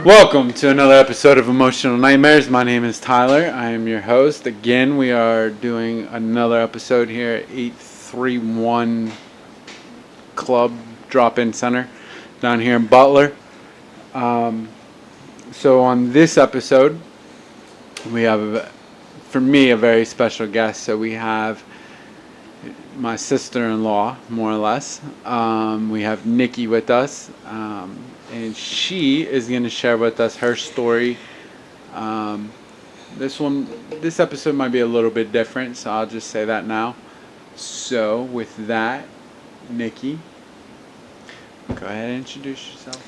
Welcome to another episode of Emotional Nightmares. My name is Tyler. I am your host. Again, we are doing another episode here at 831 Club Drop-In Center down here in Butler. So on this episode, we have, for me, a very special guest. So we have my sister-in-law, more or less. We have Nikki with us. And she is going to share with us her story. This episode might be a little bit different, so I'll just say that now. So, with that, Nikki, go ahead and introduce yourself.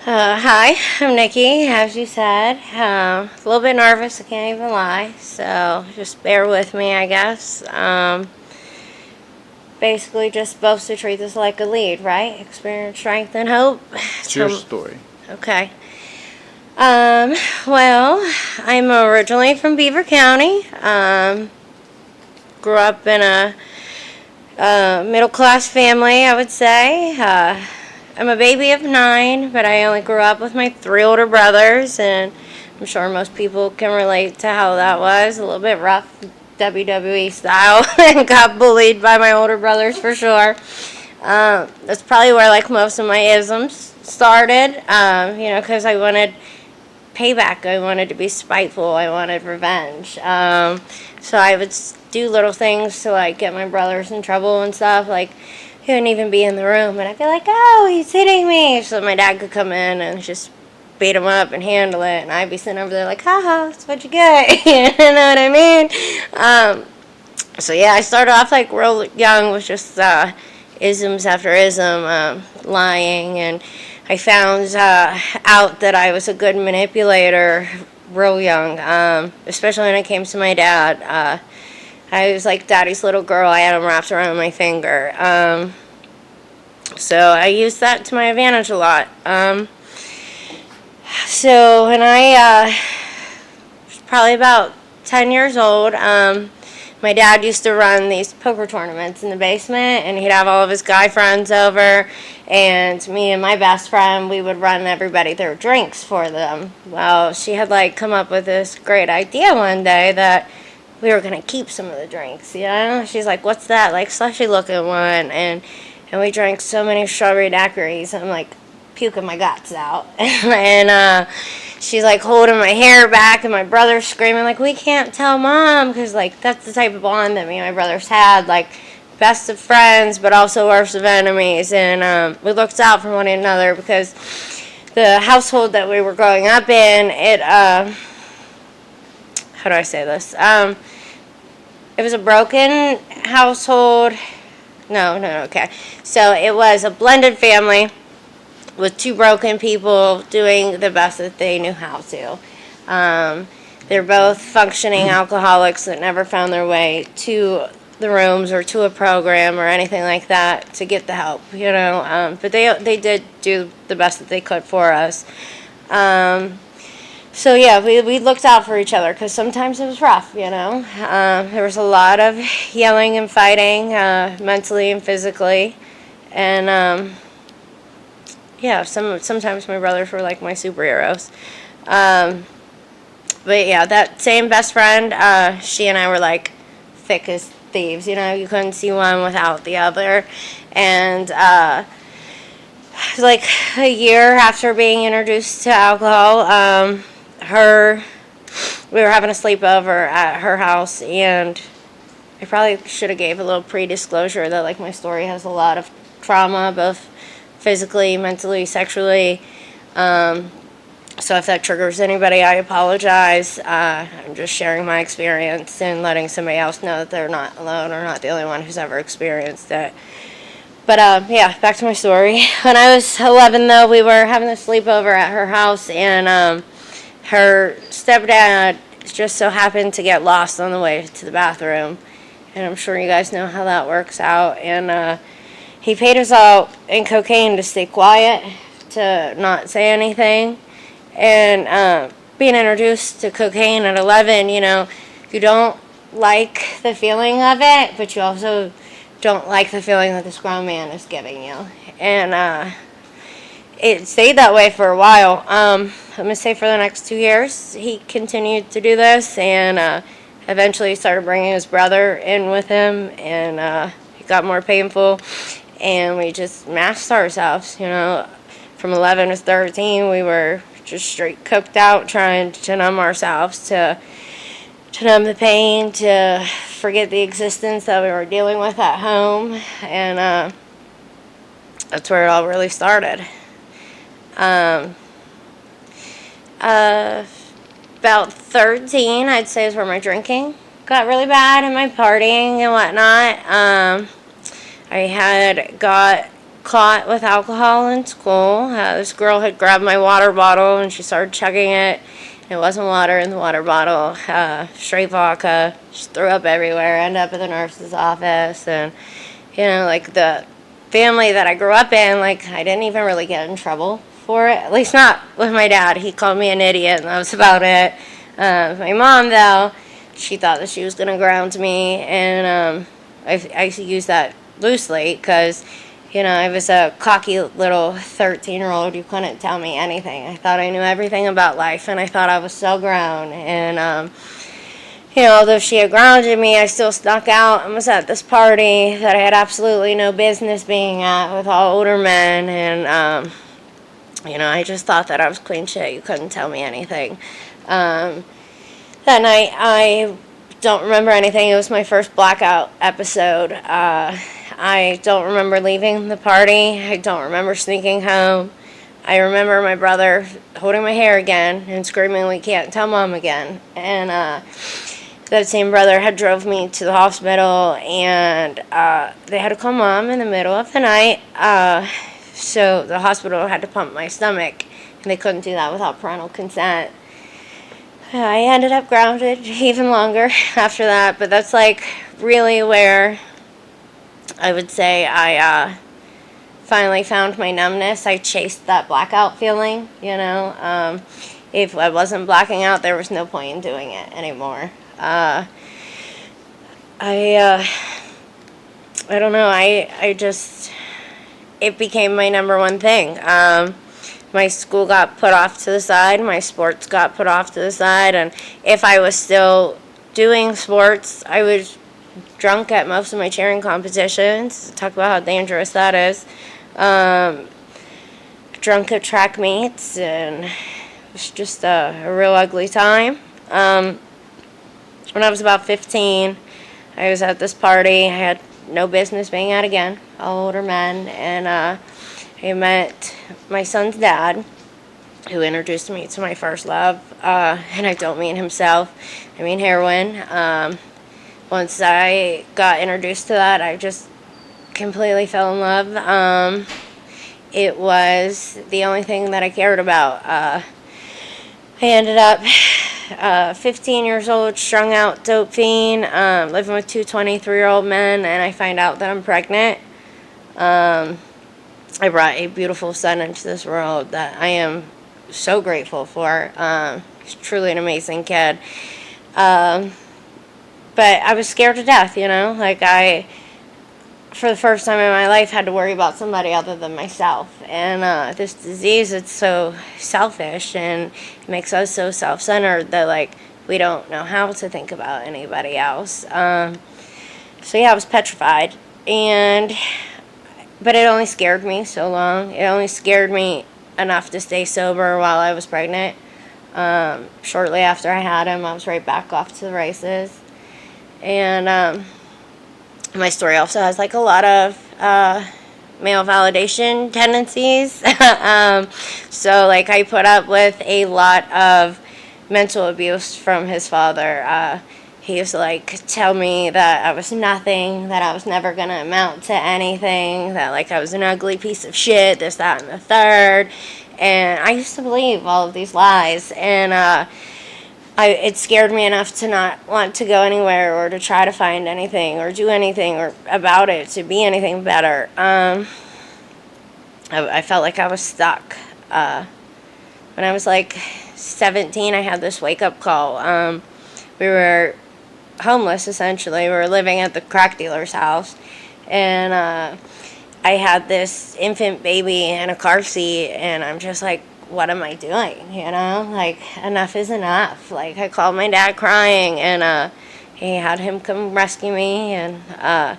Hi, I'm Nikki, as you said. A little bit nervous, I can't even lie, so just bear with me, I guess. Basically just supposed to treat this like a lead, right? Experience, strength, and hope. It's your story. Okay. Well, I'm originally from Beaver County. Grew up in a middle-class family, I would say. I'm a baby of 9, but I only grew up with my 3 older brothers, and I'm sure most people can relate to how that was. A little bit rough. WWE style and got bullied by my older brothers for sure. That's probably where like most of my isms started, because I wanted payback. I wanted to be spiteful. I wanted revenge. So I would do little things to like get my brothers in trouble and stuff. Like he wouldn't even be in the room and I'd be like, oh, he's hitting me. So my dad could come in and just beat him up and handle it, and I'd be sitting over there like, haha, that's what you get. You know what I mean? So yeah, I started off like real young with just isms after ism, lying, and I found out that I was a good manipulator real young, especially when it came to my dad. I was like daddy's little girl. I had him wrapped around my finger. So I used that to my advantage a lot. So when I was probably about 10 years old, my dad used to run these poker tournaments in the basement, and he'd have all of his guy friends over, and me and my best friend, we would run everybody their drinks for them. Well, she had like come up with this great idea one day that we were going to keep some of the drinks, you know? She's like, what's that? Like slushy looking one, and we drank so many strawberry daiquiris. I'm like, puking my guts out. And she's like holding my hair back, and my brother's screaming like, we can't tell mom, because like that's the type of bond that me and my brothers had, like best of friends but also worst of enemies. And we looked out for one another because the household that we were growing up in, it how do I say this, it was a broken household. Okay, so it was a blended family with 2 broken people doing the best that they knew how to. They're both functioning alcoholics that never found their way to the rooms or to a program or anything like that to get the help, you know. But they did do the best that they could for us. So yeah, we looked out for each other because sometimes it was rough, you know. There was a lot of yelling and fighting, mentally and physically, and yeah, sometimes my brothers were like my superheroes. But yeah, that same best friend, she and I were like thick as thieves, you know, you couldn't see one without the other. And like a year after being introduced to alcohol, we were having a sleepover at her house, and I probably should have gave a little pre-disclosure that like my story has a lot of trauma, both physically, mentally, sexually. So if that triggers anybody, I apologize. I'm just sharing my experience and letting somebody else know that they're not alone or not the only one who's ever experienced it. But yeah, back to my story. When I was 11, though, we were having a sleepover at her house, and her stepdad just so happened to get lost on the way to the bathroom. And I'm sure you guys know how that works out. And he paid us out in cocaine to stay quiet, to not say anything. And being introduced to cocaine at 11, you don't like the feeling of it, but you also don't like the feeling that this grown man is giving you. And it stayed that way for a while. I'm going to say for the next 2 years, he continued to do this, and eventually started bringing his brother in with him, and it got more painful, and we just masked ourselves, From 11 to 13, we were just straight coked out, trying to numb ourselves, to numb the pain, to forget the existence that we were dealing with at home, and that's where it all really started. About 13, I'd say, is where my drinking got really bad and my partying and whatnot. I had got caught with alcohol in school. This girl had grabbed my water bottle and she started chugging it. It wasn't water in the water bottle, straight vodka. She threw up everywhere, ended up at the nurse's office. And, the family that I grew up in, I didn't even really get in trouble for it. At least not with my dad. He called me an idiot, and that was about it. My mom, though, she thought that she was going to ground me, and I use that loosely because, I was a cocky little 13-year-old. You couldn't tell me anything. I thought I knew everything about life, and I thought I was so grown. And, although she had grounded me, I still snuck out and was at this party that I had absolutely no business being at with all older men. And, I just thought that I was clean shit. You couldn't tell me anything. That night, I don't remember anything. It was my first blackout episode. I don't remember leaving the party. I don't remember sneaking home. I remember my brother holding my hair again and screaming, "We can't tell Mom again." And that same brother had drove me to the hospital, and they had to call Mom in the middle of the night. So the hospital had to pump my stomach, and they couldn't do that without parental consent. I ended up grounded even longer after that, but that's really where I would say I finally found my numbness. I chased that blackout feeling, If I wasn't blacking out, there was no point in doing it anymore. I don't know, I just, it became my number one thing. My school got put off to the side, my sports got put off to the side, and if I was still doing sports, I was drunk at most of my cheering competitions. Talk about how dangerous that is. Drunk at track meets, and it was just a real ugly time. When I was about 15, I was at this party. I had no business being at again, all older men, and I met my son's dad, who introduced me to my first love, and I don't mean himself, I mean heroin. Once I got introduced to that, I just completely fell in love. It was the only thing that I cared about. I ended up 15 years old, strung out, dope fiend, living with two 23-year-old men, and I find out that I'm pregnant. I brought a beautiful son into this world that I am so grateful for. He's truly an amazing kid. But I was scared to death, I, for the first time in my life, had to worry about somebody other than myself. And this disease, it's so selfish, and it makes us so self-centered that, we don't know how to think about anybody else. So yeah, I was petrified. But it only scared me so long. It only scared me enough to stay sober while I was pregnant. Shortly after I had him, I was right back off to the races. And my story also has a lot of male validation tendencies. So I put up with a lot of mental abuse from his father. He used to tell me that I was nothing, that I was never going to amount to anything, that I was an ugly piece of shit, this, that, and the third. And I used to believe all of these lies. And it scared me enough to not want to go anywhere or to try to find anything or do anything or about it to be anything better. I felt like I was stuck. When I was 17, I had this wake-up call. We were homeless, essentially. We were living at the crack dealer's house. And I had this infant baby in a car seat, and I'm just like, what am I doing? You know, like, enough is enough. Like, I called my dad crying, and he had him come rescue me, and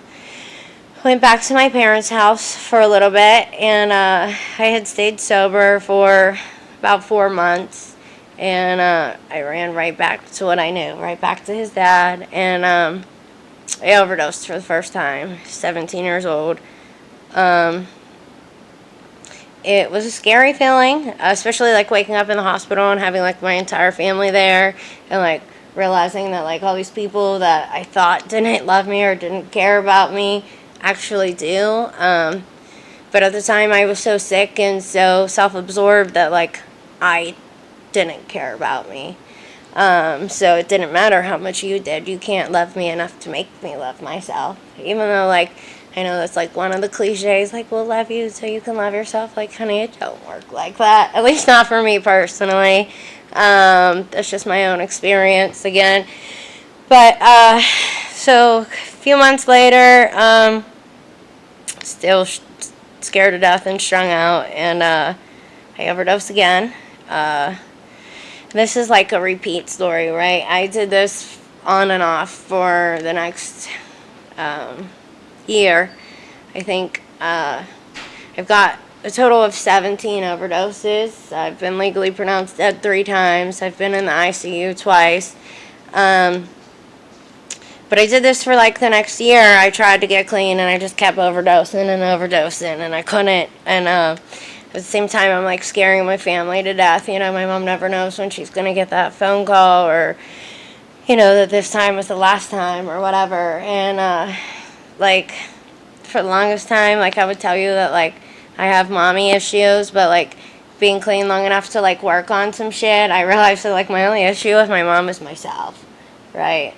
went back to my parents' house for a little bit, and I had stayed sober for about 4 months, and I ran right back to what I knew, right back to his dad, and I overdosed for the first time, 17 years old. It was a scary feeling, especially like waking up in the hospital and having like my entire family there, and like realizing that like all these people that I thought didn't love me or didn't care about me actually do. But at the time I was so sick and so self-absorbed that like I didn't care about me. So it didn't matter how much you did. You can't love me enough to make me love myself. Even though, like, I know that's, like, one of the cliches, like, we'll love you so you can love yourself. Like, honey, it don't work like that. At least not for me personally. That's just my own experience again. But, so a few months later, still scared to death and strung out, and I overdosed again. This is like a repeat story, right? I did this on and off for the next year. I think I've got a total of 17 overdoses. I've been legally pronounced dead 3 times. I've been in the ICU twice. But I did this for like the next year. I tried to get clean, and I just kept overdosing and overdosing, and I couldn't. And at the same time, I'm like scaring my family to death. You know, my mom never knows when she's going to get that phone call, or, you know, that this time was the last time or whatever. And like for the longest time, like I would tell you that like I have mommy issues, but like being clean long enough to like work on some shit, I realized that like my only issue with my mom is myself, right?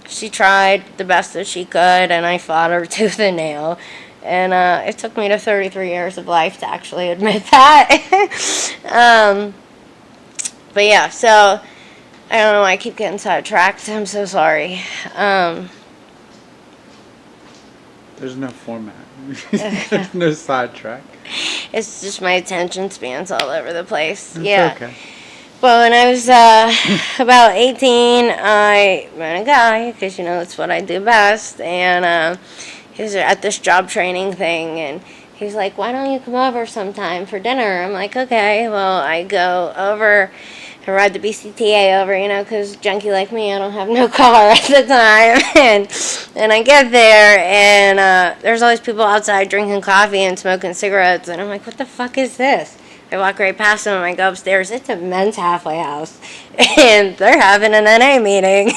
She tried the best that she could, and I fought her tooth and nail. And it took me to 33 years of life to actually admit that. But yeah, so I don't know why I keep getting sidetracked. I'm so sorry. There's no format. There's no sidetrack. It's just my attention span's all over the place. It's yeah. okay. Well, when I was about 18, I met a guy, because, you know, that's what I do best. And he was at this job training thing, and he's like, why don't you come over sometime for dinner? I'm like, okay. Well, I go over and ride the BCTA over, you know, because junkie like me, I don't have no car at the time. And I get there, and there's all these people outside drinking coffee and smoking cigarettes, and I'm like, what the fuck is this? I walk right past them, and I go upstairs. It's a men's halfway house, and they're having an NA meeting.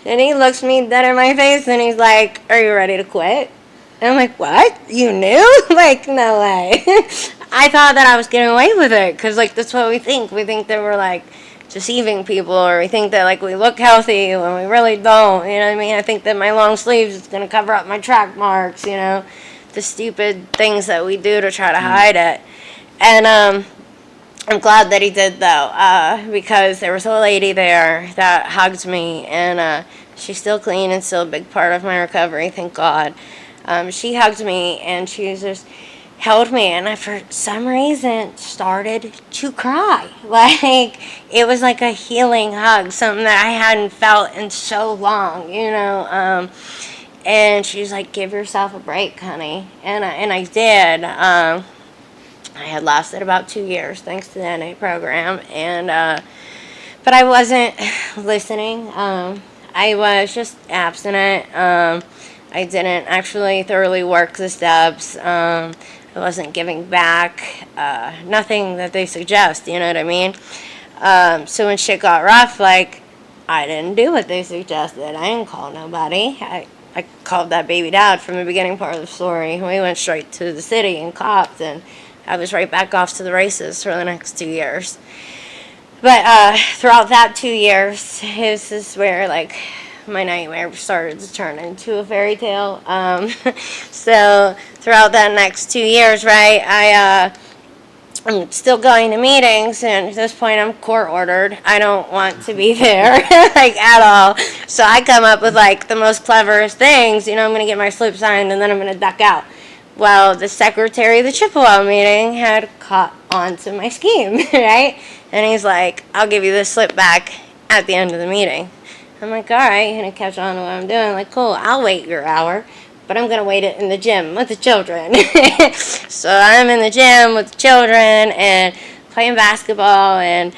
And he looks me dead in my face, and he's like, are you ready to quit? And I'm like, what? You knew? Like, no way. I thought that I was getting away with it, because, like, that's what we think. We think that we're, like, deceiving people, or we think that, like, we look healthy when we really don't. You know what I mean? I think that my long sleeves is going to cover up my track marks, you know, the stupid things that we do to try to hide it. And I'm glad that he did, though, because there was a lady there that hugged me, and she's still clean and still a big part of my recovery, thank God. She hugged me, and she just held me, and I, for some reason, started to cry. Like, it was like a healing hug, something that I hadn't felt in so long, you know. And she was like, give yourself a break, honey. And I did. I had lasted about 2 years thanks to the NA program, and but I wasn't listening. I was just abstinent. I didn't actually thoroughly work the steps. I wasn't giving back. Nothing that they suggest, you know what I mean? So when shit got rough, like, I didn't do what they suggested. I didn't call nobody. I called that baby dad from the beginning part of the story. We went straight to the city and copped, and I was right back off to the races for the next 2 years. But throughout that 2 years, this is where, like, my nightmare started to turn into a fairy tale. So throughout that next 2 years, right, I I'm still going to meetings, and at this point I'm court ordered. I don't want to be there, like, at all. So I come up with, like, the most cleverest things. I'm going to get my slip signed, and then I'm going to duck out. Well, the secretary of the Chippewa meeting had caught on to my scheme, right? And he's like, I'll give you the slip back at the end of the meeting. I'm like, all right, you're going to catch on to what I'm doing. Like, cool, I'll wait your hour. But I'm going to wait it in the gym with the children. So I'm in the gym with the children and playing basketball. And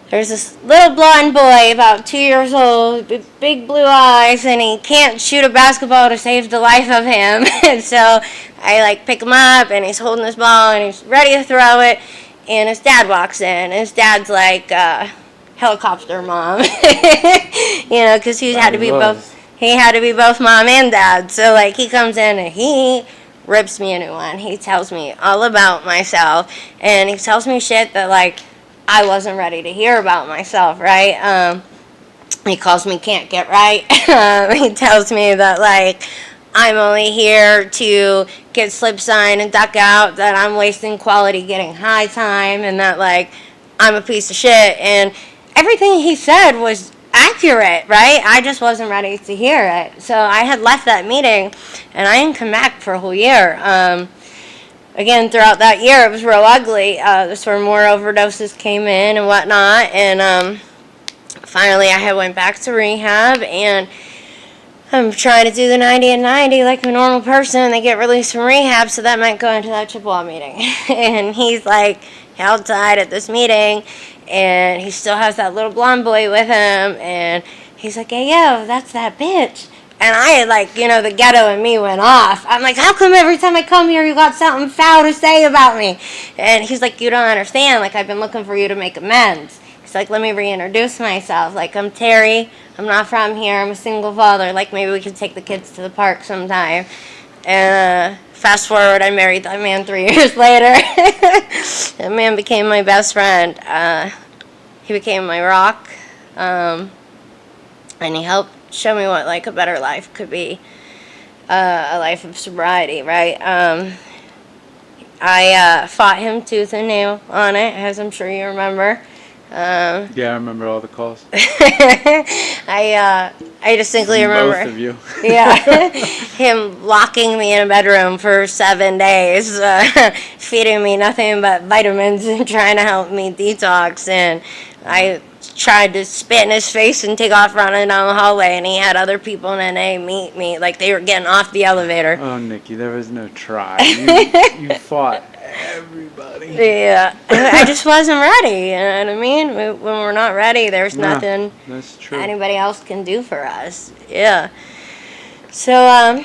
there's this little blonde boy, about 2 years old, with big blue eyes. And he can't shoot a basketball to save the life of him. And so I, like, pick him up, and he's holding this ball, and he's ready to throw it. And his dad walks in. And his dad's like, helicopter mom. Because he had to be both. He had to be both mom and dad. So, like, he comes in and he rips me a new one. He tells me all about myself. And he tells me shit that, like, I wasn't ready to hear about myself, right? He calls me can't get right. He tells me that, like, I'm only here to get slip signed and duck out, that I'm wasting quality getting high time, and that, like, I'm a piece of shit. And everything he said was accurate, right? I just wasn't ready to hear it. So I had left that meeting, and I didn't come back for a whole year. Again, throughout that year, it was real ugly. That's where more overdoses came in and whatnot. And finally, I had went back to rehab, and I'm trying to do the 90 and 90 like a normal person. They get released from rehab, so that might go into that Chippewa meeting. And he's like outside at this meeting, and he still has that little blonde boy with him, and he's like, hey, yo, that's that bitch. And I had, like, the ghetto in me went off. I'm like, how come every time I come here you got something foul to say about me? And he's like, you don't understand. Like, I've been looking for you to make amends. He's like, let me reintroduce myself. Like, I'm Terry. I'm not from here. I'm a single father. Like, maybe we could take the kids to the park sometime. And fast forward, I married that man 3 years later. That man became my best friend. He became my rock. And he helped show me what, like, a better life could be. A life of sobriety, right? I fought him tooth and nail on it, as I'm sure you remember. Yeah, I remember all the calls. I distinctly remember both of you. Yeah, him locking me in a bedroom for 7 days, feeding me nothing but vitamins and trying to help me detox. And I tried to spit in his face and take off running down the hallway, and he had other people in NA meet me like they were getting off the elevator. Oh, Nikki, there was no try. You fought everybody. Yeah, I just wasn't ready. You know what I mean? When we're not ready, there's nothing that's true. anybody else can do for us. Yeah. So,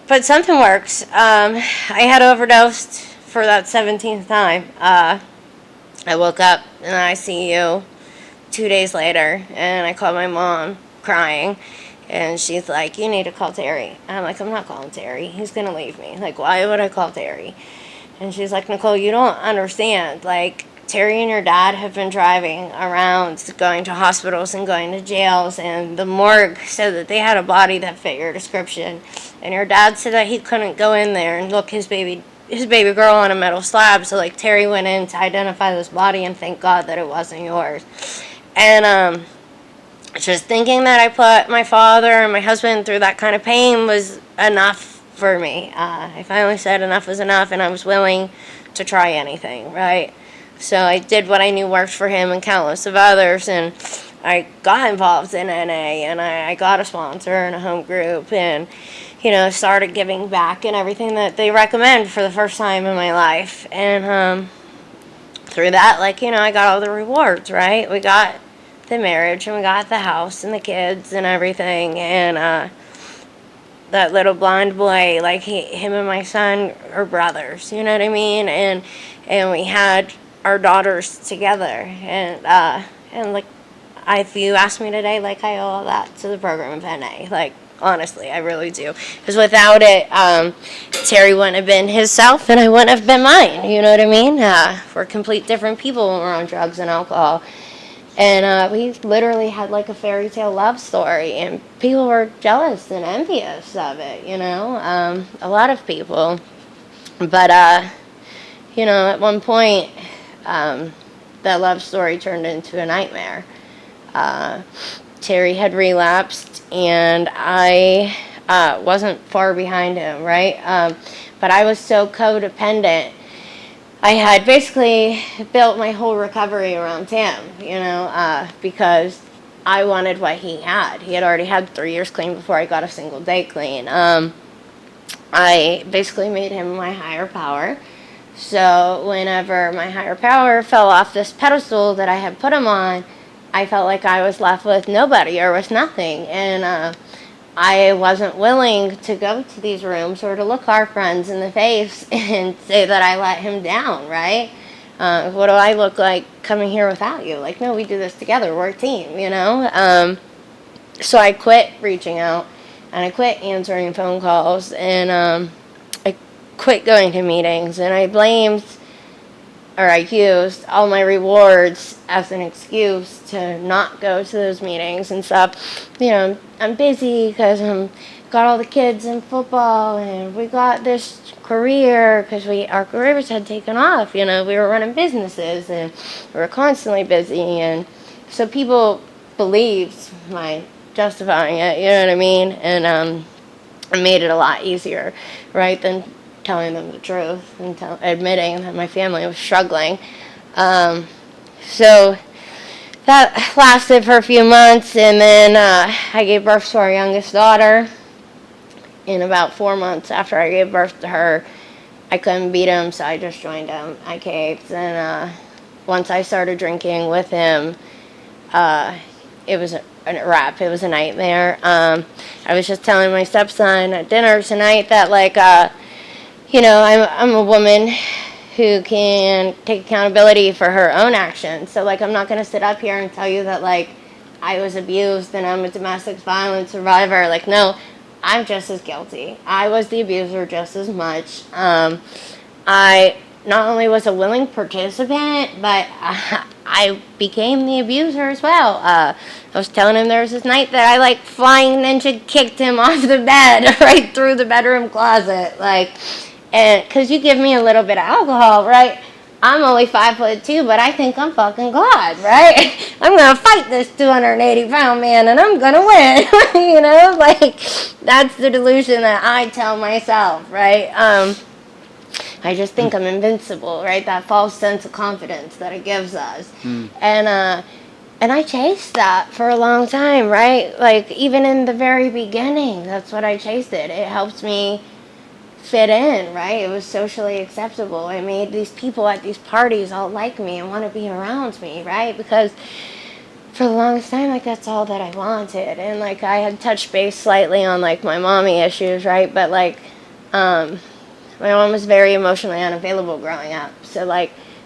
but something works. I had overdosed for that 17th time. I woke up in the ICU 2 days later, and I called my mom crying, and she's like, you need to call Terry. And I'm like, I'm not calling Terry. He's going to leave me. Like, why would I call Terry? And she's like, Nicole, you don't understand. Like, Terry and your dad have been driving around, going to hospitals and going to jails, and the morgue said that they had a body that fit your description. And your dad said that he couldn't go in there and look his baby girl on a metal slab. So, like, Terry went in to identify this body, and thank God that it wasn't yours. And just thinking that I put my father and my husband through that kind of pain was enough for me. I finally said enough was enough, and I was willing to try anything, right? So I did what I knew worked for him and countless of others, and I got involved in NA, and I got a sponsor and a home group, and, started giving back and everything that they recommend for the first time in my life. And through that, I got all the rewards, right? We got the marriage, and we got the house and the kids and everything, and that little blonde boy, him and my son are brothers, you know what I mean? And we had our daughters together, and if you ask me today, I owe all that to the program of NA, honestly, I really do, because without it, Terry wouldn't have been himself, and I wouldn't have been mine, you know what I mean? We're complete different people when we're on drugs and alcohol. And we literally had a fairy tale love story, and people were jealous and envious of it, a lot of people. But, at one point, That love story turned into a nightmare. Terry had relapsed, and I wasn't far behind him, right? But I was so codependent. I had basically built my whole recovery around him, because I wanted what he had. He had already had 3 years clean before I got a single day clean. I basically made him my higher power. So whenever my higher power fell off this pedestal that I had put him on, I felt like I was left with nobody or with nothing. And I wasn't willing to go to these rooms or to look our friends in the face and say that I let him down, right? What do I look like coming here without you? Like, no, we do this together. We're a team, So I quit reaching out, and I quit answering phone calls, and I quit going to meetings, and I used all my rewards as an excuse to not go to those meetings and stuff. I'm busy because got all the kids in football, and we got this career because our careers had taken off. We were running businesses, and we were constantly busy, and so people believed my justifying it. You know what I mean? And it made it a lot easier, right, than telling them the truth and admitting that my family was struggling. So that lasted for a few months, and then I gave birth to our youngest daughter. In about 4 months after I gave birth to her, I couldn't beat him, so I just joined him. I caved, and once I started drinking with him, it was a wrap. It was a nightmare. I was just telling my stepson at dinner tonight that, I'm a woman who can take accountability for her own actions. So, I'm not going to sit up here and tell you that, I was abused and I'm a domestic violence survivor. No, I'm just as guilty. I was the abuser just as much. I not only was a willing participant, but I became the abuser as well. I was telling him there was this night that I flying ninja kicked him off the bed right through the bedroom closet, and because you give me a little bit of alcohol, right? I'm only 5'2", but I think I'm fucking God, right? I'm gonna fight this 280-pound man, and I'm gonna win. That's the delusion that I tell myself, right? I just think I'm invincible, right? That false sense of confidence that it gives us. And I chased that for a long time, right? Even in the very beginning, that's what I chased it. It helps me fit in, right? It was socially acceptable. I made these people at these parties all like me and want to be around me, right? Because for the longest time, that's all that I wanted. And I had touched base slightly on my mommy issues, right? But my mom was very emotionally unavailable growing up. So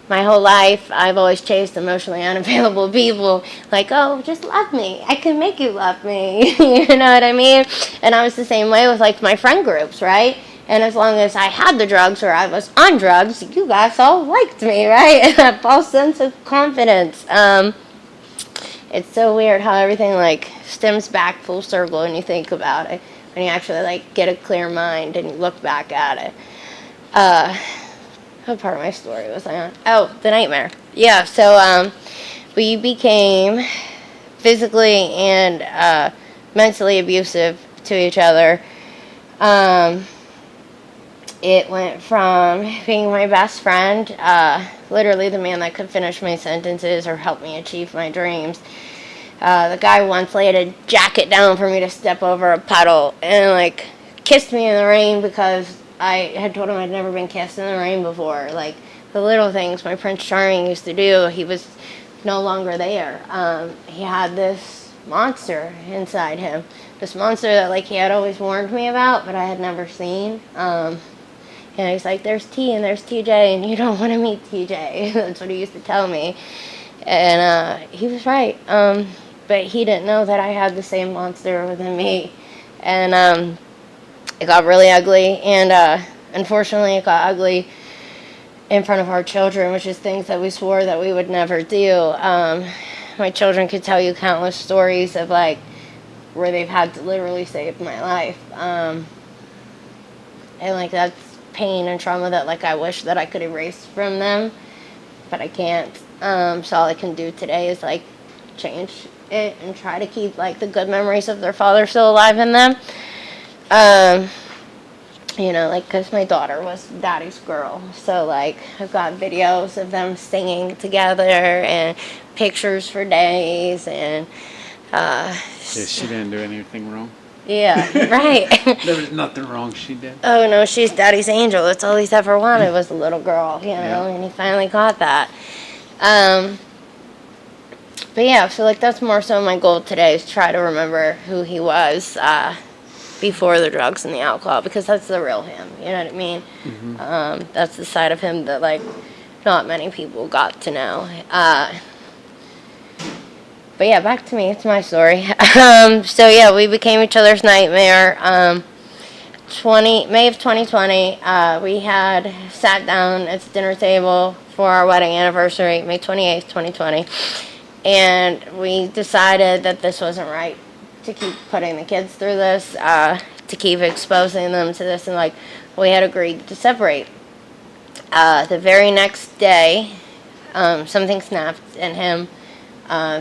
my whole life, I've always chased emotionally unavailable people. Oh, just love me. I can make you love me. You know what I mean? And I was the same way with my friend groups, right? And as long as I had the drugs or I was on drugs, you guys all liked me, right? And that false sense of confidence. It's so weird how everything stems back full circle when you think about it. When you actually get a clear mind and you look back at it. What part of my story was I on? Oh, the nightmare. Yeah, so we became physically and mentally abusive to each other. It went from being my best friend, literally the man that could finish my sentences or help me achieve my dreams. The guy once laid a jacket down for me to step over a puddle and kissed me in the rain because I had told him I'd never been kissed in the rain before. The little things my Prince Charming used to do, he was no longer there. He had this monster inside him. This monster that he had always warned me about, but I had never seen. And he's there's T and there's TJ, and you don't want to meet TJ. That's what he used to tell me. And he was right. But he didn't know that I had the same monster within me. And it got really ugly. And unfortunately, it got ugly in front of our children, which is things that we swore that we would never do. My children could tell you countless stories of where they've had to literally save my life. And that's pain and trauma that I wish that I could erase from them. but I can't. So all I can do today is like change it and try to keep like the good memories of their father still alive in them. You know, like, because my daughter was daddy's girl. So, like, I've got videos of them singing together and pictures for days. And, Yeah, she didn't do anything wrong. yeah, right. There was nothing wrong she did. Oh, no, she's daddy's angel. That's all he's ever wanted was a little girl, you know, Yeah. and he finally got that. But, yeah, so, like, that's more so my goal today is try to remember who he was, before the drugs and the alcohol, because that's the real him, you know what I mean? That's the side of him that like not many people got to know. But yeah, back to me. It's my story. So yeah, we became each other's nightmare. May of 2020, we had sat down at the dinner table for our wedding anniversary, May 28th, 2020, and we decided that this wasn't right to keep putting the kids through this, to keep exposing them to this, and like we had agreed to separate. The very next day, something snapped in him.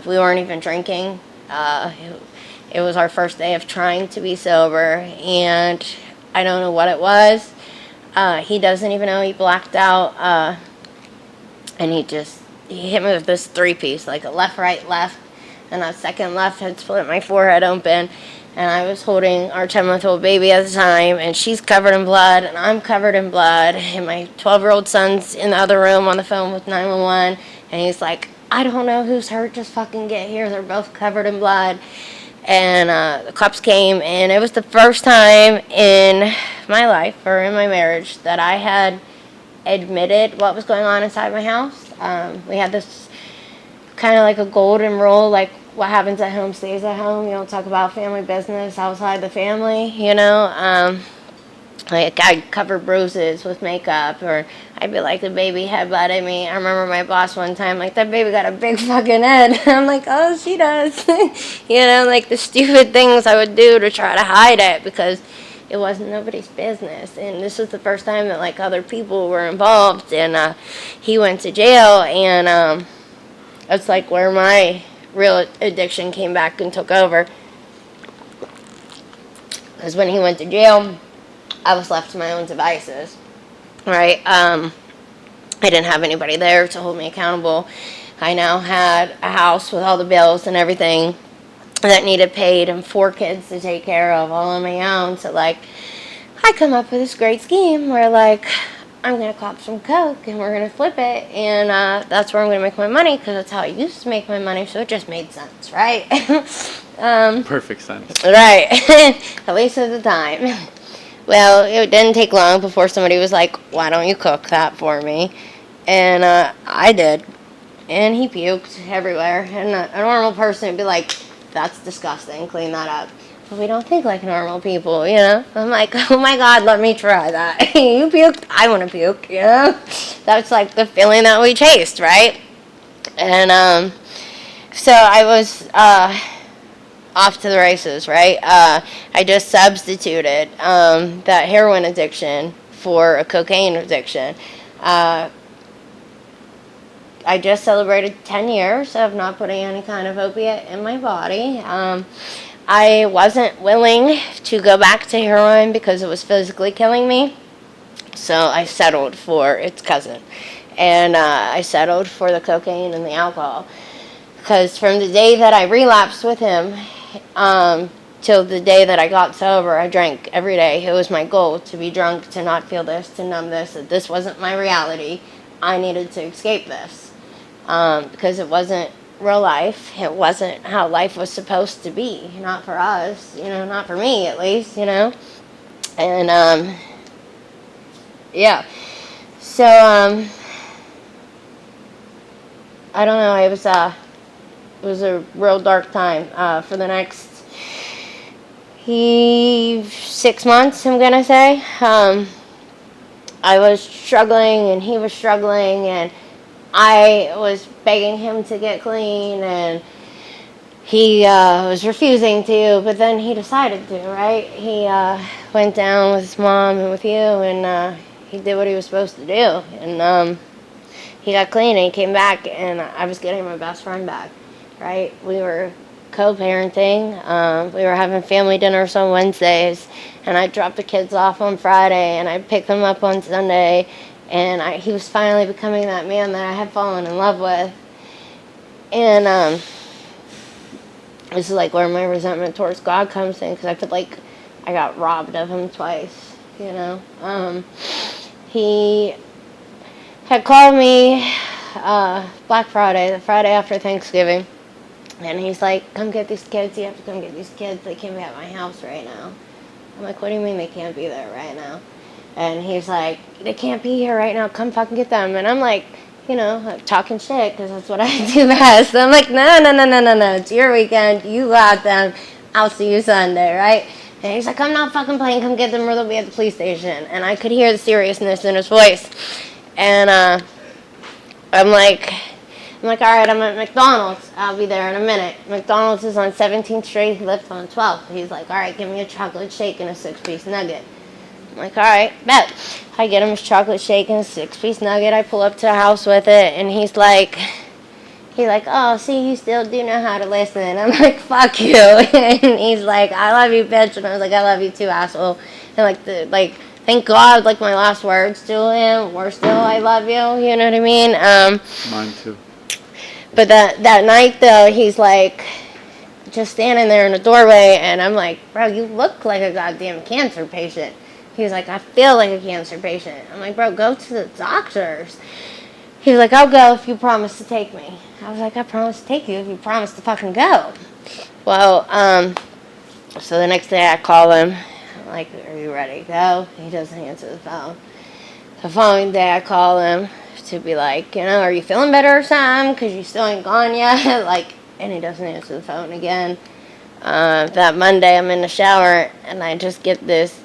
We weren't even drinking. It was our first day of trying to be sober, and I don't know what it was. He doesn't even know he blacked out, and he hit me with this 3-piece, like a left, right, left. And that second left had split my forehead open, and I was holding our 10-month-old baby at the time, and she's covered in blood, and I'm covered in blood, and my 12-year-old son's in the other room on the phone with 911, and he's like, I don't know who's hurt, just fucking get here, they're both covered in blood. And the cops came, and it was the first time in my life, or in my marriage, that I had admitted what was going on inside my house. We had this kind of like a golden rule, like what happens at home stays at home. You don't talk about family business outside the family, you know. Like I'd cover bruises with makeup, or I'd be like, the baby headbutted me. I remember my boss one time, like, that baby got a big fucking head. I'm like, oh, she does. You know, like the stupid things I would do to try to hide it because it wasn't nobody's business. And this was the first time that like other people were involved, and he went to jail, and that's like where my real addiction came back and took over. Because when he went to jail, I was left to my own devices, right? I didn't have anybody there to hold me accountable. I now had a house with all the bills and everything that needed paid, and 4 kids to take care of all on my own. So, like, I come up with this great scheme where, like, I'm going to cop some coke and we're going to flip it, and that's where I'm going to make my money, because that's how I used to make my money, so it just made sense, right? Perfect sense. Right. At least at the time. Well, it didn't take long before somebody was like, why don't you cook that for me? And I did. And he puked everywhere. And a normal person would be like, that's disgusting, clean that up. But we don't think like normal people, you know? I'm like, oh my God, let me try that. You puked, I want to puke, you know? That's like the feeling that we chased, right? And so I was off to the races, right? I just substituted that heroin addiction for a cocaine addiction. I just celebrated 10 years of not putting any kind of opiate in my body. I wasn't willing to go back to heroin because it was physically killing me. So I settled for its cousin. And I settled for the cocaine and the alcohol. Because from the day that I relapsed with him till the day that I got sober, I drank every day. It was my goal to be drunk, to not feel this, to numb this, that this wasn't my reality. I needed to escape this. Because it wasn't real life. It wasn't how life was supposed to be. Not for us, you know, not for me at least, you know. And, yeah. So, I don't know, it was a real dark time. For the next 6 months, I'm gonna say. I was struggling, and he was struggling, and I was begging him to get clean, and he was refusing to, but then he decided to, right? He went down with his mom and with you, and he did what he was supposed to do. And he got clean and he came back, and I was getting my best friend back, right? We were co-parenting. We were having family dinners on Wednesdays, and I dropped the kids off on Friday, and I picked them up on Sunday, and he was finally becoming that man that I had fallen in love with. And this is like where my resentment towards God comes in, because I feel like I got robbed of him twice, you know. He had called me Black Friday, the Friday after Thanksgiving, and he's like, come get these kids, you have to come get these kids, they can't be at my house right now. I'm like, what do you mean they can't be there right now? And he's like, they can't be here right now, come fucking get them. And I'm like, you know, like, talking shit, because that's what I do best. I'm like, no, it's your weekend, you got them, I'll see you Sunday, right? And he's like, I'm not fucking playing, come get them or they'll be at the police station. And I could hear the seriousness in his voice. And I'm like, all right, I'm at McDonald's, I'll be there in a minute. McDonald's is on 17th Street, he lives on 12th. He's like, all right, give me a chocolate shake and a 6-piece nugget. I'm like, all right, bet. I get him his chocolate shake and a 6-piece nugget. I pull up to the house with it, and he's like, oh, see, you still do know how to listen. I'm like, fuck you. And he's like, I love you, bitch. And I was like, I love you too, asshole. And thank God, like, my last words to him were still, I love you. You know what I mean? Mine too. But that night, though, he's like, just standing there in the doorway, and I'm like, bro, you look like a goddamn cancer patient. He's like, I feel like a cancer patient. I'm like, bro, go to the doctors. He's like, I'll go if you promise to take me. I was like, I promise to take you if you promise to fucking go. Well, so the next day I call him. I'm like, are you ready to go? He doesn't answer the phone. The following day I call him to be like, you know, are you feeling better or something? Because you still ain't gone yet. And he doesn't answer the phone again. That Monday I'm in the shower, and I just get this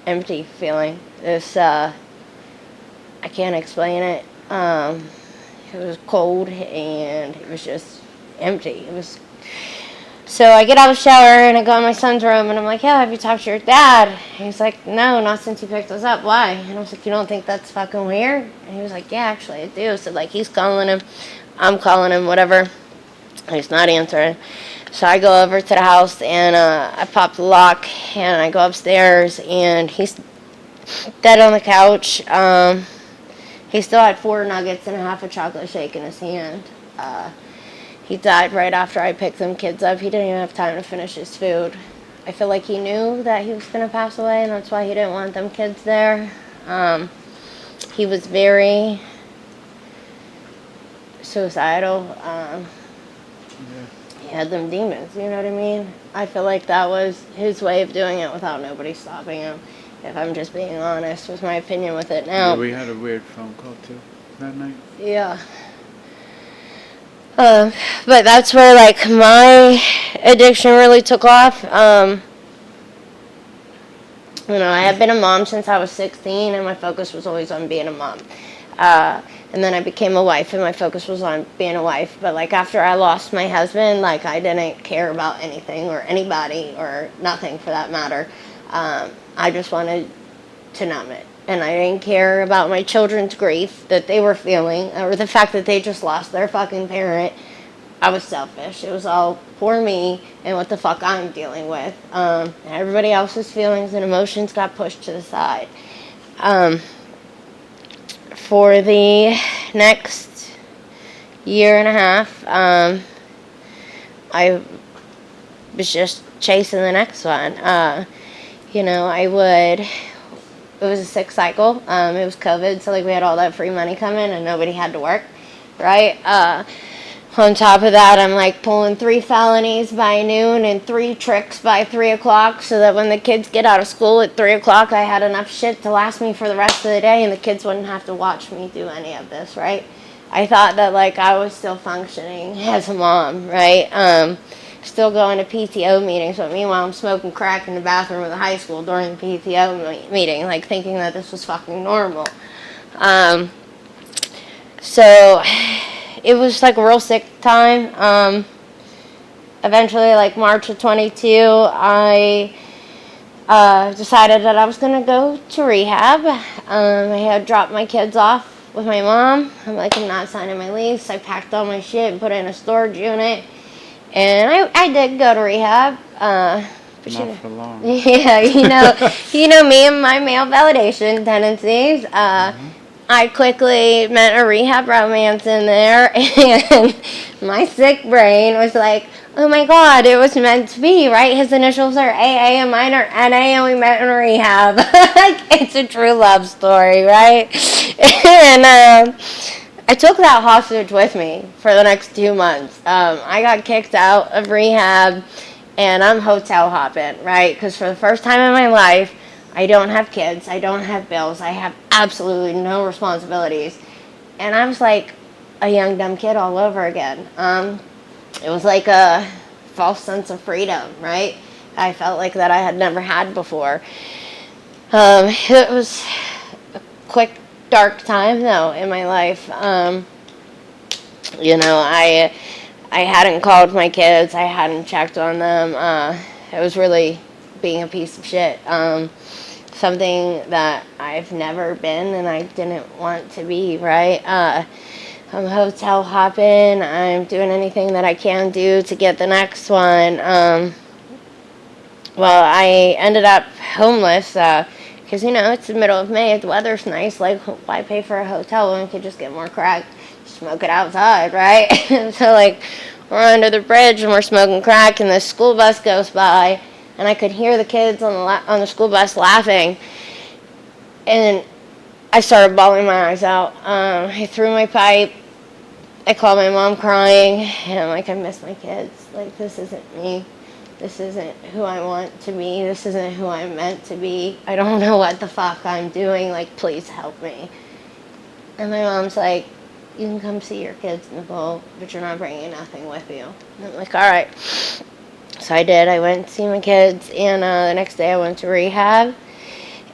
empty feeling. I can't explain it. It was cold and it was just empty. So I get out of the shower and I go in my son's room and I'm like, yeah, have you talked to your dad? And he's like, no, not since he picked us up. Why? And I was like, you don't think that's fucking weird? And he was like, yeah, actually I do. So he's calling him, I'm calling him, whatever. He's not answering. So I go over to the house and I pop the lock and I go upstairs and he's dead on the couch. He still had 4 nuggets and a half a chocolate shake in his hand. He died right after I picked them kids up. He didn't even have time to finish his food. I feel like he knew that he was going to pass away, and that's why he didn't want them kids there. He was very suicidal. He had them demons, you know what I mean? I feel like that was his way of doing it without nobody stopping him. If I'm just being honest, was my opinion with it now. Yeah, we had a weird phone call too that night. Yeah. But that's where my addiction really took off. I had been a mom since I was 16, and my focus was always on being a mom. And then I became a wife, and my focus was on being a wife. But after I lost my husband, I didn't care about anything or anybody or nothing for that matter. I just wanted to numb it. And I didn't care about my children's grief that they were feeling or the fact that they just lost their fucking parent. I was selfish. It was all poor me and what the fuck I'm dealing with. And everybody else's feelings and emotions got pushed to the side. For the next year and a half, I was just chasing the next one. It was a sick cycle. It was COVID, so we had all that free money coming and nobody had to work, right? On top of that, I'm pulling 3 felonies by noon and 3 tricks by 3 o'clock so that when the kids get out of school at 3 o'clock, I had enough shit to last me for the rest of the day and the kids wouldn't have to watch me do any of this, right? I thought that I was still functioning as a mom, right? Still going to PTO meetings, but meanwhile I'm smoking crack in the bathroom of the high school during the PTO meeting, thinking that this was fucking normal. So it was a real sick time. Eventually, March of 22, I decided that I was going to go to rehab. I had dropped my kids off with my mom. I'm like, I'm not signing my lease. I packed all my shit and put it in a storage unit. And I did go to rehab. But Not for long. yeah, you know me and my male validation tendencies. I quickly met a rehab romance in there, and my sick brain was like, oh my God, it was meant to be, right? His initials are AA and mine are NA, and we met in rehab. Like, it's a true love story, right? And I took that hostage with me for the next 2 months. I got kicked out of rehab, and I'm hotel hopping, right? Because for the first time in my life, I don't have kids, I don't have bills, I have absolutely no responsibilities. And I was like a young, dumb kid all over again. It was like a false sense of freedom, right? I felt like that I had never had before. It was a quick, dark time, though, in my life. I hadn't called my kids, I hadn't checked on them. It was really being a piece of shit. Something that I've never been and I didn't want to be, right? I'm hotel hopping. I'm doing anything that I can do to get the next one. Well, I ended up homeless because, it's the middle of May. The weather's nice. Like, why pay for a hotel when we could just get more crack, smoke it outside, right? So, like, we're under the bridge and we're smoking crack and this school bus goes by. And I could hear the kids on the school bus laughing. And I started bawling my eyes out. I threw my pipe. I called my mom crying. And I'm like, I miss my kids. Like, this isn't me. This isn't who I want to be. This isn't who I'm meant to be. I don't know what the fuck I'm doing. Like, please help me. And my mom's like, you can come see your kids, Nicole, but you're not bringing nothing with you. And I'm like, all right. So I did. I went to see my kids, and the next day I went to rehab.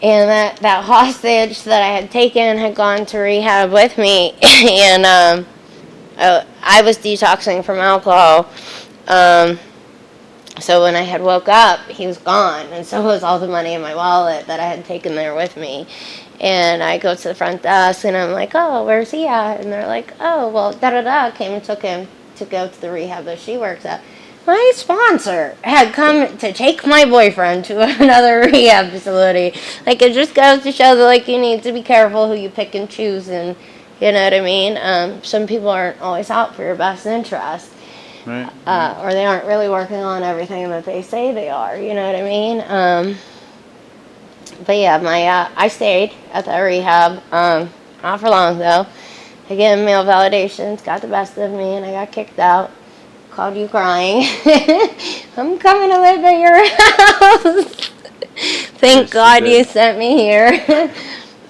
And that hostage that I had taken had gone to rehab with me, and I was detoxing from alcohol. So when I had woke up, he was gone, and so was all the money in my wallet that I had taken there with me. And I go to the front desk, and I'm like, oh, where's he at? And they're like, oh, well, da-da-da, came and took him to go to the rehab that she works at. My sponsor had come to take my boyfriend to another rehab facility. Like, it just goes to show that, like, you need to be careful who you pick and choose, and you know what I mean? Some people aren't always out for your best interest. Right. Or they aren't really working on everything that they say they are, you know what I mean? But yeah, I stayed at the rehab, not for long though. Again, male validations got the best of me and I got kicked out. Called you crying. I'm coming to live at your house. Thank God you sent me here.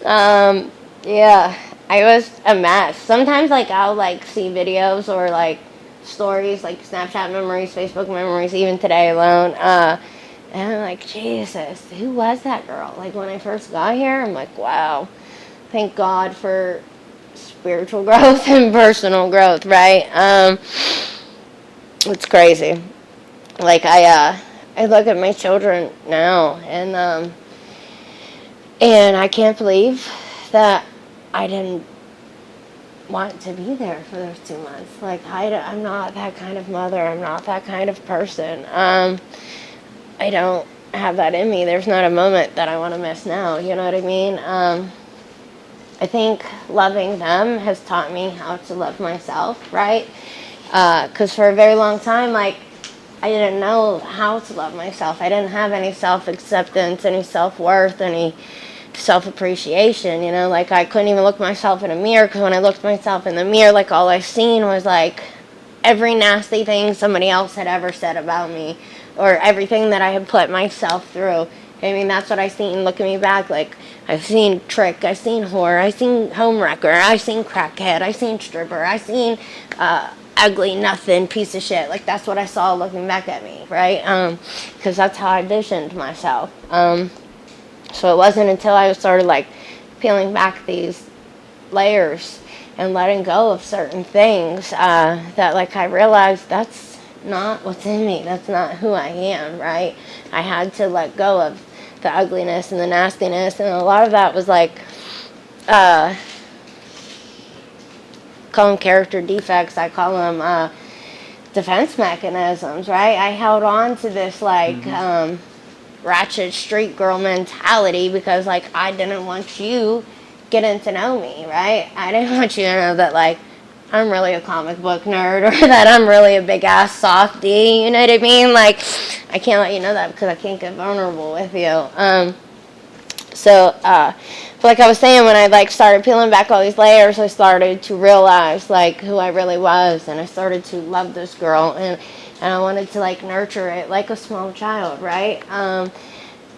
Yeah, I was a mess. Sometimes, like, I'll, like, see videos or, like, stories, like, Snapchat memories, Facebook memories, even today alone. And I'm like, Jesus, who was that girl? Like, when I first got here, I'm like, wow. Thank God for spiritual growth and personal growth, right? It's crazy. Like, I look at my children now, and I can't believe that I didn't want to be there for those 2 months. Like, I'm not that kind of mother. I'm not that kind of person. I don't have that in me. There's not a moment that I want to miss now. You know what I mean? I think loving them has taught me how to love myself, right? Because for a very long time, like, I didn't know how to love myself. I didn't have any self-acceptance, any self-worth, any self-appreciation, you know? Like, I couldn't even look myself in a mirror, because when I looked myself in the mirror, like, all I seen was, like, every nasty thing somebody else had ever said about me, or everything that I had put myself through. I mean, that's what I seen looking me back. Like, I've seen trick, I've seen whore, I've seen homewrecker, I've seen crackhead, I've seen stripper, I've seen ugly, nothing, piece of shit. Like, that's what I saw looking back at me, right? Because that's how I visioned myself. So it wasn't until I started, like, peeling back these layers and letting go of certain things that, like, I realized that's not what's in me. That's not who I am, right? I had to let go of the ugliness and the nastiness, and a lot of that was, like, call them character defects. I call them defense mechanisms, right? I held on to this, like, ratchet street girl mentality because, like, I didn't want you getting to know me, right? I didn't want you to know that, like, I'm really a comic book nerd or that I'm really a big ass softie, you know what I mean? Like, I can't let you know that because I can't get vulnerable with you. But like I was saying, when I, like, started peeling back all these layers, I started to realize, like, who I really was, and I started to love this girl, and I wanted to, like, nurture it like a small child, right?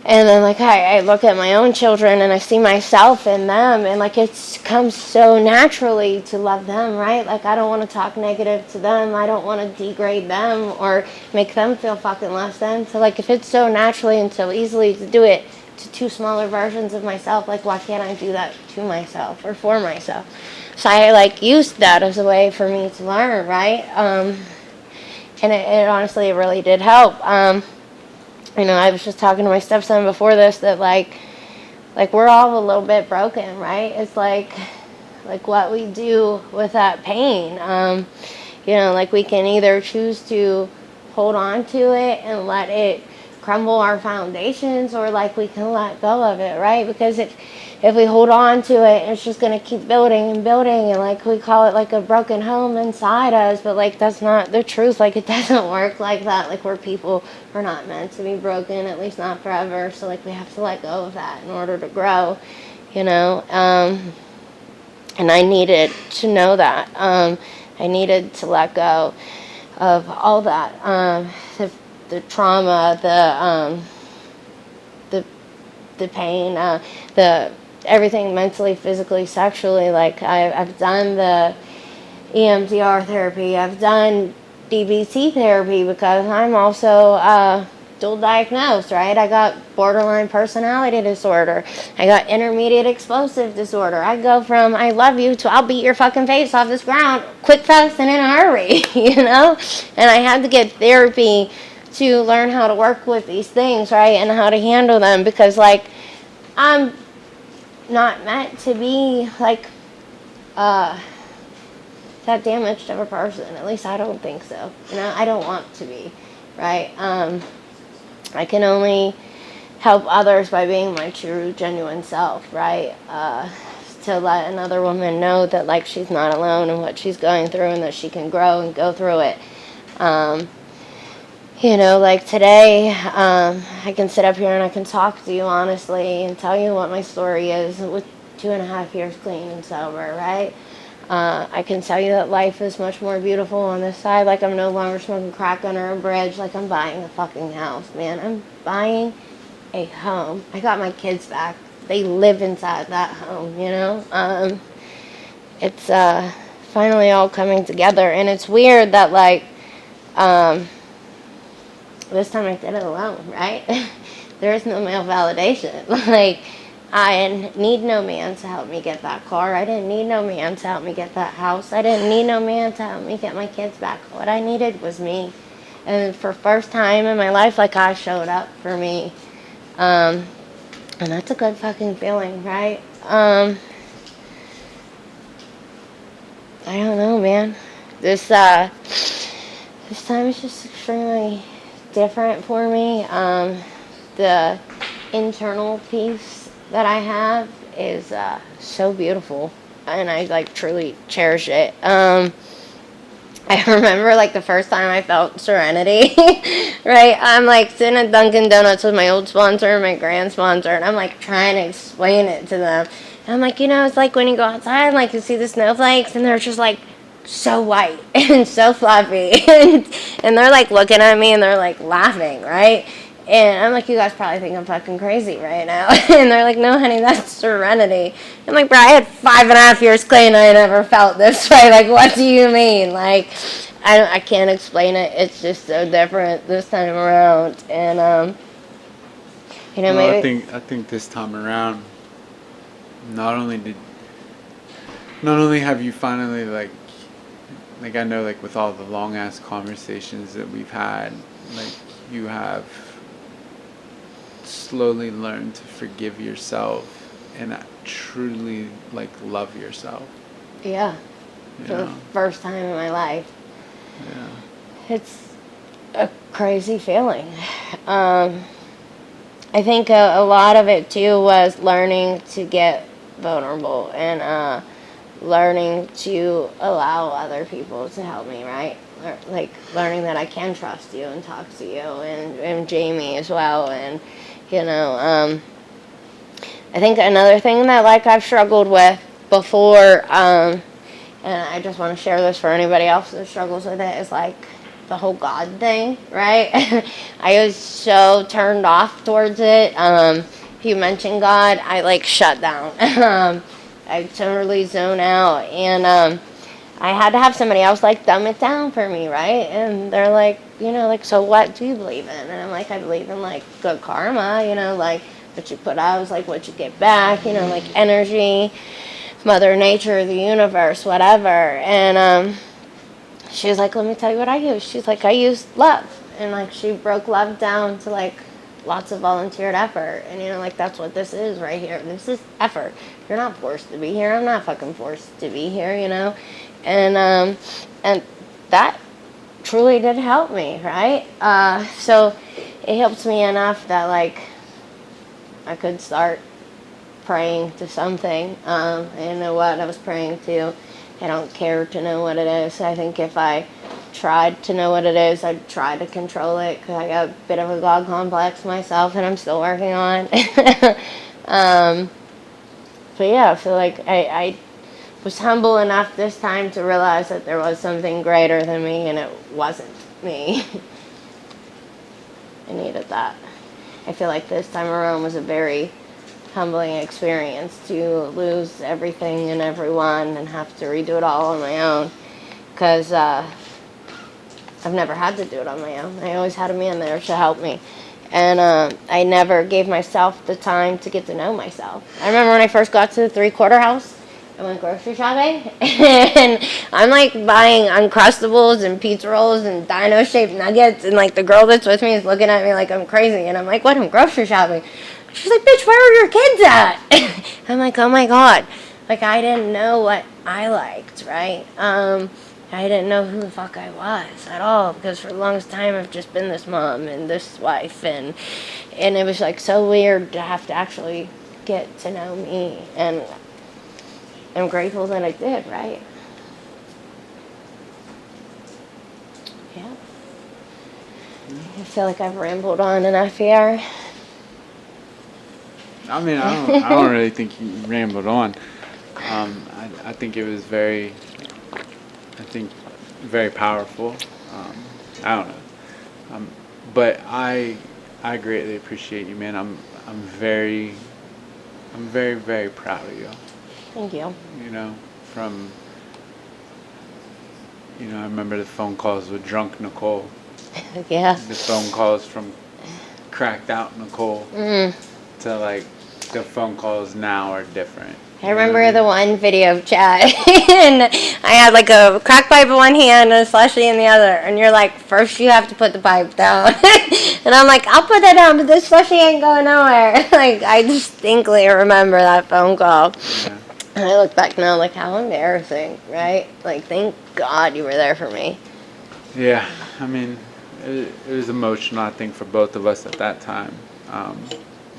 And then, like, I look at my own children and I see myself in them, and, like, it comes so naturally to love them, right? Like, I don't want to talk negative to them. I don't want to degrade them or make them feel fucking less than. So, like, if it's so naturally and so easily to do it to two smaller versions of myself, like, why can't I do that to myself or for myself? So I, like, used that as a way for me to learn, right? And it honestly, it really did help. You know, I was just talking to my stepson before this that, like we're all a little bit broken, right? It's like what we do with that pain. You know, like, we can either choose to hold on to it and let it crumble our foundations, or, like, we can let go of it, right? Because if we hold on to it, it's just going to keep building and building, and, like, we call it, like, a broken home inside us, but, like, that's not the truth. Like, it doesn't work like that. Like, we're people, we're not meant to be broken, at least not forever. So, like, we have to let go of that in order to grow, you know. And I needed to know that. I needed to let go of all that, the trauma, the pain, the everything mentally, physically, sexually. Like, I've done the EMDR therapy. I've done DBT therapy because I'm also dual diagnosed, right? I got borderline personality disorder. I got intermediate explosive disorder. I go from I love you to I'll beat your fucking face off this ground quick, fast, and in a hurry, you know? And I had to get therapy to learn how to work with these things, right? And how to handle them, because, like, I'm not meant to be, like, that damaged of a person. At least I don't think so. You know, I don't want to be, right? I can only help others by being my true, genuine self, right? To let another woman know that, like, she's not alone in what she's going through, and that she can grow and go through it. You know, like, today, I can sit up here and I can talk to you honestly and tell you what my story is with 2.5 years clean and sober, right? I can tell you that life is much more beautiful on this side. Like, I'm no longer smoking crack under a bridge. Like, I'm buying a fucking house, man. I'm buying a home. I got my kids back. They live inside that home, you know? It's finally all coming together. And it's weird that, like, this time I did it alone, right? There is no male validation. Like, I need no man to help me get that car. I didn't need no man to help me get that house. I didn't need no man to help me get my kids back. What I needed was me. And for first time in my life, like, I showed up for me. And that's a good fucking feeling, right? I don't know, man. This time is just extremely different for me. The internal peace that I have is so beautiful, and I, like, truly cherish it. I remember, like, the first time I felt serenity, right? I'm, like, sitting at Dunkin' Donuts with my old sponsor and my grand sponsor, and I'm, like, trying to explain it to them. And I'm like, you know, it's like when you go outside and, like, you see the snowflakes, and they're just, like, so white and so fluffy, and they're, like, looking at me and they're, like, laughing, right? And I'm like, you guys probably think I'm fucking crazy right now. And they're like, no, honey, that's serenity. I'm like, bro, I had 5.5 years clean. I never felt this way. Like, what do you mean? Like, I can't explain it. It's just so different this time around. And you know, Well, maybe I think this time around, not only have you finally, like I know, like, with all the long ass conversations that we've had, like, you have slowly learned to forgive yourself and truly, like, love yourself. yeah, for the first time in my life. Yeah. It's a crazy feeling. I think a lot of it too was learning to get vulnerable and learning to allow other people to help me, right? Like learning that I can trust you and talk to you and Jamie as well. And, I think another thing that like I've struggled with before, and I just want to share this for anybody else that struggles with it, is like the whole God thing, right? I was so turned off towards it. If you mention God, I like shut down. I totally zone out, and I had to have somebody else like dumb it down for me, right? And they're like, like, so what do you believe in? And I'm like, I believe in like good karma, like what you put out is like what you get back, like energy, Mother Nature, the universe, whatever. And she was like, let me tell you what I use. She's like, I use love. And like she broke love down to like lots of volunteered effort. And like that's what this is right here. This is effort. You're not forced to be here. I'm not fucking forced to be here, And that truly did help me, right? So it helped me enough that like I could start praying to something. I didn't know what I was praying to. I don't care to know what it is. I think if I tried to know what it is, I'd try to control it because I got a bit of a God complex myself that I'm still working on. But yeah, I feel like I was humble enough this time to realize that there was something greater than me and it wasn't me. I needed that. I feel like this time around was a very humbling experience to lose everything and everyone and have to redo it all on my own because I've never had to do it on my own. I always had a man there to help me, and I never gave myself the time to get to know myself. I remember when I first got to the 3/4 house, I went grocery shopping and I'm like buying Uncrustables and pizza rolls and dino shaped nuggets, and like the girl that's with me is looking at me like I'm crazy, and I'm like, what, I'm grocery shopping? She's like, bitch, where are your kids at? I'm like, oh my God. Like, I didn't know what I liked, right? I didn't know who the fuck I was at all because for the longest time I've just been this mom and this wife, and it was like so weird to have to actually get to know me, and I'm grateful that I did, right? Yeah. I feel like I've rambled on enough here. I mean, I don't really think you rambled on. I think it was very powerful. I don't know. But I greatly appreciate you, man. I'm very, very proud of you. Thank you. From, I remember the phone calls with drunk Nicole. Yeah. The phone calls from cracked out Nicole to like the phone calls now are different. I remember the one video chat, and I had like a crack pipe in one hand and a slushie in the other, and you're like, first you have to put the pipe down. And I'm like, I'll put that down, but this slushie ain't going nowhere. Like, I distinctly remember that phone call. Yeah. And I look back now, like, how embarrassing, right? Like, thank God you were there for me. Yeah, I mean, it was emotional, I think, for both of us at that time,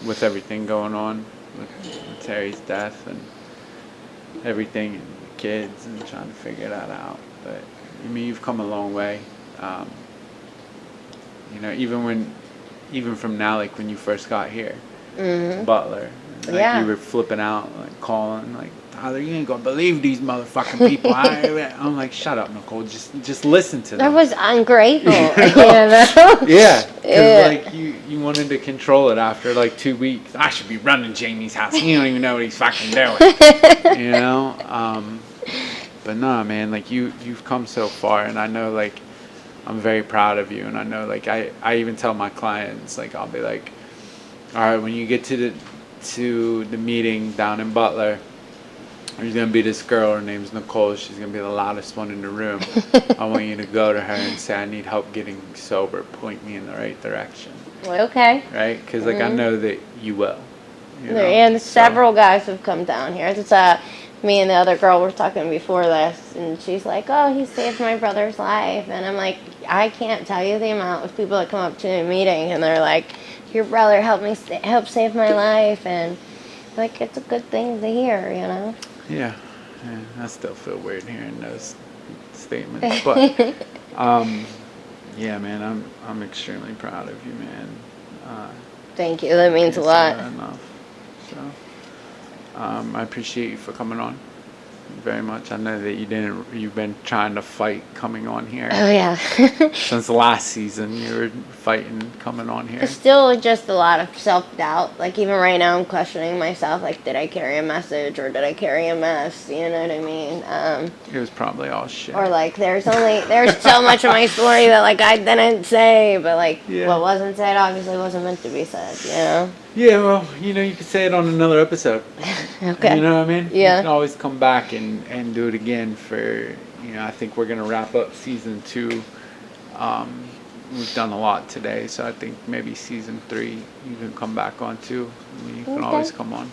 with everything going on with Terry's death and everything, and the kids, and trying to figure that out. But I mean, you've come a long way. Even from now, like when you first got here to Butler, like, you were flipping out, like calling, like, Tyler, you ain't gonna believe these motherfucking people. I'm like, shut up, Nicole. Just listen to them. That was ungrateful. Yeah, because like you wanted to control it after like 2 weeks. I should be running Jamie's house. He don't even know what he's fucking doing. But no, man. Like you've come so far, and I know like I'm very proud of you, and I know like I even tell my clients, like, I'll be like, all right, when you get to the meeting down in Butler, there's going to be this girl, her name's Nicole, she's going to be the loudest one in the room. I want you to go to her and say, I need help getting sober, point me in the right direction. Okay. Right? Because like I know that you will. And several guys have come down here. It's me and the other girl were talking before this, and she's like, "Oh, he saved my brother's life," and I'm like, I can't tell you the amount of people that come up to me in a meeting and they're like, "Your brother helped me help save my life," and like it's a good thing to hear, you know. Yeah, I still feel weird hearing those statements, but yeah, man, I'm extremely proud of you, man. Thank you. That means a Can't say lot. that enough. So I appreciate you for coming on very much. I know that you've been trying to fight coming on here. Oh yeah. Since last season, you were fighting coming on here. It's still just a lot of self-doubt. Like, even right now, I'm questioning myself. Like, did I carry a message or did I carry a mess? You know what I mean? It was probably all shit. Or, like, there's so much of my story that, like, I didn't say. But, like, what wasn't said obviously wasn't meant to be said, you know? Yeah, well, you know, you could say it on another episode. Okay. You know what I mean? Yeah. You can always come back and do it again for, you know, I think we're going to wrap up season 2. We've done a lot today, so I think maybe season 3 you can come back on too. I mean, you can always come on.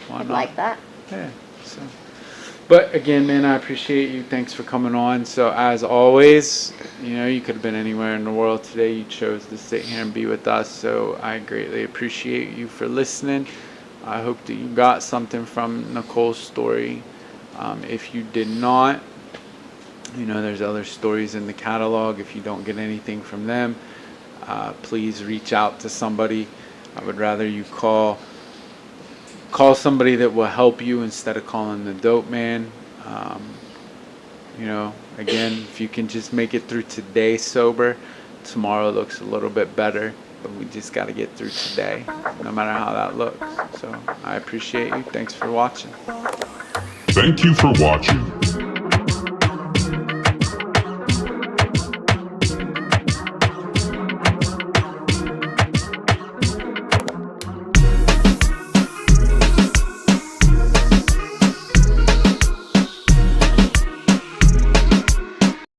Why I'd not? like that. Yeah. So, but again, man, I appreciate you. Thanks for coming on. So as always, you know, you could have been anywhere in the world today. You chose to sit here and be with us. So I greatly appreciate you for listening. I hope that you got something from Nicole's story. If you did not, you know, there's other stories in the catalog. If you don't get anything from them, please reach out to somebody. I would rather you call somebody that will help you instead of calling the dope man. You know, again, if you can just make it through today sober, tomorrow looks a little bit better, but we just got to get through today, no matter how that looks. So I appreciate you. Thanks for watching. Thank you for watching.